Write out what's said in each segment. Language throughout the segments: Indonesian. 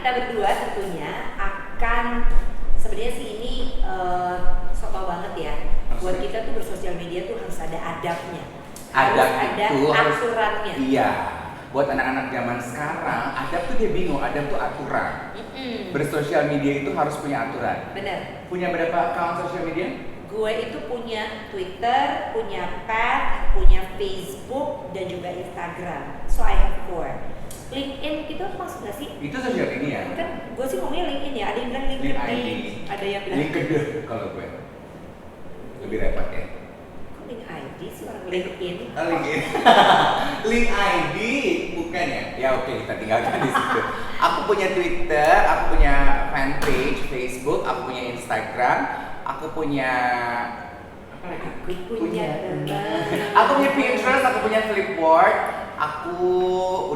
kita berdua tentunya akan sebenarnya sih ini soto banget ya. Buat kita tuh bersosial media tuh harus ada adabnya. Adab ada itu aturannya. Iya. Buat anak-anak zaman sekarang, adab tuh dia bingung, adab tuh aturan. Bersosial media itu harus punya aturan. Bener. Punya berapa account sosial media? Gue itu punya Twitter, punya Pad, punya Facebook, dan juga Instagram. So I have 4. LinkedIn itu masuk nggak sih? Itu sosial media. Kan gue sih ngomongnya LinkedIn ya. Ada yang bilang LinkedIn, ada yang bilang LinkedIn kalau gue lebih repot ya. kok link ID sih orang LinkedIn? LinkedIn. Link ID bukan ya? Ya oke, kita tinggalkan di situ. Aku punya Twitter, aku punya fanpage Facebook, aku punya Instagram, aku punya apa lagi? Aku punya teman. Aku punya Pinterest, aku punya Flipboard, aku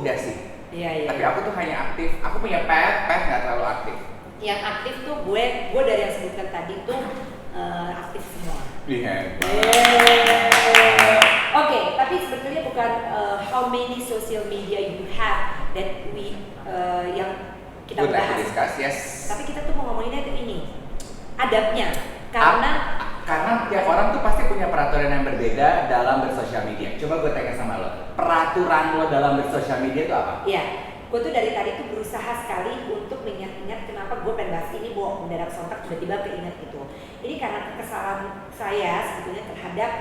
udah sih. Iya. Tapi aku tuh hanya aktif. Aku punya pet nggak terlalu aktif. Yang aktif tuh gue dari yang sebutkan tadi tuh aktif semua. Iya. Oke, tapi sebetulnya bukan how many social media you have that we yang kita Good bahas. discuss, yes. Tapi kita tuh mau ngomonginnya itu ini adabnya, karena tiap orang tuh pasti punya peraturan yang berbeda dalam bersosial media. Coba gue tanya sama lo, peraturan lo dalam bersosial media itu apa? Iya, gue tuh dari tadi tuh berusaha sekali untuk mengingat-ingat kenapa gue pengen bahas ini, mendadak sontak tiba-tiba keinget gitu. Ini karena kesalahan saya sebetulnya terhadap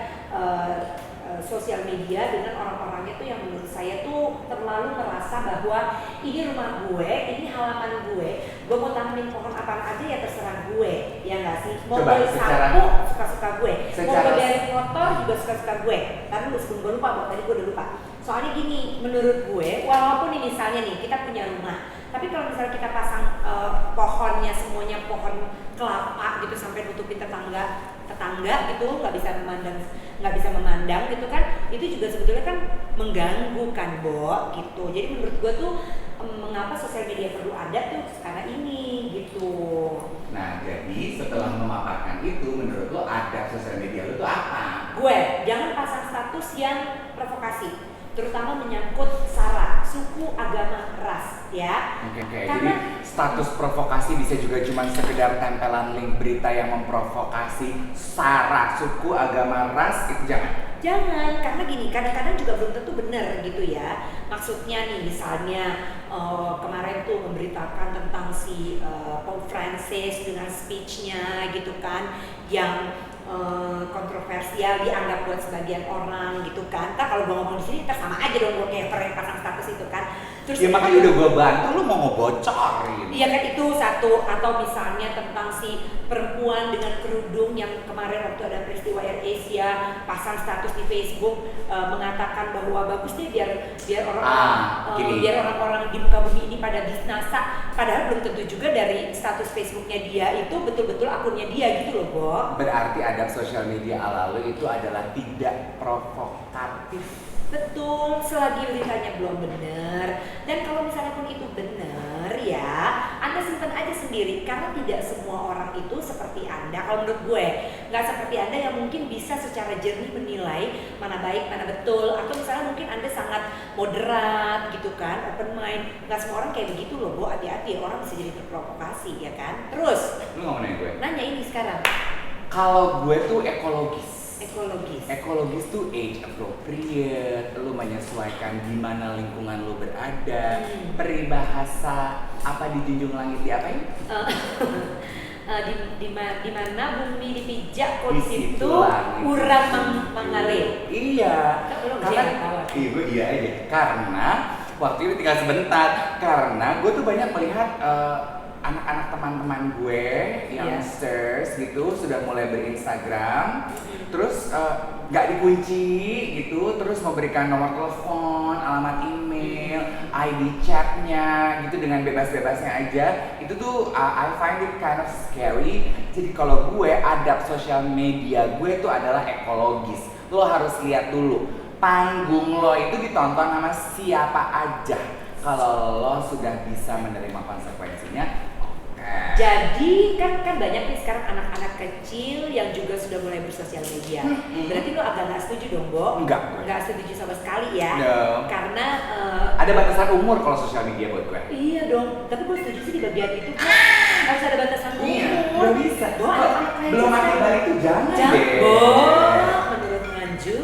sosial media dengan orang-orangnya tuh yang menurut saya tuh terlalu merasa bahwa ini rumah gue, ini halaman gue mau tanamin pohon apaan aja ya terserah gue, ya nggak sih? Mau beli sapu suka-suka gue, mau beberin motor juga suka-suka gue. Tapi sebelum gue lupa, tadi gue udah lupa. Soalnya gini, menurut gue, walaupun nih misalnya nih kita punya rumah, tapi kalau misalnya kita pasang pohonnya semuanya pohon kelapa gitu sampai nutupin tetangga gitu, nggak bisa memandang gitu kan, itu juga sebetulnya kan mengganggu kan, Bo, gitu. Jadi menurut gue tuh mengapa sosial media perlu ada tuh karena ini gitu. Nah, jadi setelah memaparkan itu, menurut lo adab sosial media lo tuh apa? Gue jangan pasang status yang provokasi, terutama menyangkut sara, suku, agama, ras, ya. Oke. Jadi status provokasi bisa juga cuma sekedar tempelan link berita yang memprovokasi sara, suku, agama, ras, itu jangan. Jangan, karena gini, kadang-kadang juga belum tentu benar gitu ya. Maksudnya nih, misalnya kemarin tuh memberitakan tentang si Pope Francis dengan speech-nya gitu kan, yang kontroversial dianggap buat sebagian orang gitu kan. Kalau gue ngomong di sini sama aja dong gue kayak pernah pasang status itu kan. Terus ya makanya udah gue bantu, lu mau ngebocorin. Iya kan, itu satu. Atau misalnya tentang si perempuan dengan kerudung yang kemarin waktu ada peristiwa Air Asia pasang status di Facebook mengatakan bahwa bagus deh biar orang-orang di muka bumi ini pada bisnasa, padahal belum tentu juga dari status Facebooknya dia itu betul-betul akunnya dia gitu loh, Bo. Berarti adab sosial media ala lu itu adalah tidak provokatif. Betul, selagi beritanya belum benar. Dan kalau misalnya pun itu benar ya, Anda simpan aja sendiri, karena tidak semua orang itu seperti Anda. Kalau menurut gue, nggak seperti Anda yang mungkin bisa secara jernih menilai mana baik, mana betul. Atau misalnya mungkin Anda sangat moderat gitu kan, open mind. Nggak semua orang kayak begitu loh, Bu. Hati-hati, orang bisa jadi terprovokasi ya kan. Terus, lu ngomong nanya gue? Nanya ini sekarang. Kalau gue tuh ekologis. Ekologis tuh age appropriate, lu menyesuaikan di mana lingkungan lu berada, peribahasa apa dijunjung langit diapain? Di mana bumi dipijak kok di situ urang mengalir. Iya. Gue iya aja. Karena waktu itu tinggal sebentar. Karena gue tuh banyak melihat anak-anak teman-teman gue youngsters gitu sudah mulai berinstagram, terus nggak dikunci gitu, terus memberikan nomor telepon, alamat email, ID chatnya gitu dengan bebas-bebasnya aja. Itu tuh I find it kind of scary. Jadi kalau gue adab sosial media gue tuh adalah ekologis. Lo harus lihat dulu panggung lo itu ditonton sama siapa aja. Kalau lo sudah bisa menerima konsekuensinya. Jadi kan banyak nih sekarang anak-anak kecil yang juga sudah mulai bersosial media. Berarti lo agak nggak setuju dong, Bo? Enggak setuju sama sekali ya. No. Karena ada batasan umur kalau sosial media buat gue. Iya dong, tapi gue setuju sih di bagian itu harus ada batasan umur. Iya, udah bisa. Belum ada balik itu jangan deh. Menurut Manju.